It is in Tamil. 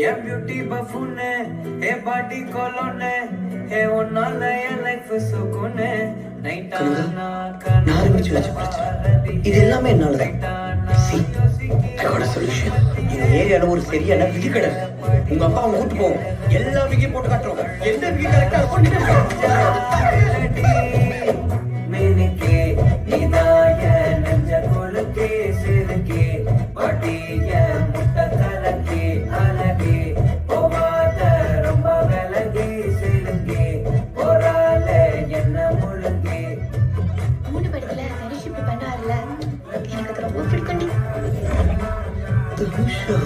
ये ब्यूटी बफूने ए बॉडी कॉलोने ए उन्नाल ये लाइफ सुकूने नहीं टाना நான் ஆரம்பிச்சு வச்ச பிரச்சனை இது எல்லாமே என்னால சொல்யூஷன். இந்த ஏரியால ஒரு சரியான விகி கடை இருக்கு. உங்க அப்பா அவங்க கூட்டு போவோம், எல்லா விகி போட்டு காட்டுறோம். எந்த விகி கரெக்டா मैंने के निदाय नंज कोल के सिर के पाटी ये मुत्तकल के अलगे ओवाद रंबा वेलगे सिरगे ओराले என்ன முழுங்கே மூணு படத்துல தனுஷ் இப்படி பண்ணுவார்ல, எனக்கு அது ரொம்ப பிடிக்கும்டி. தனுஷா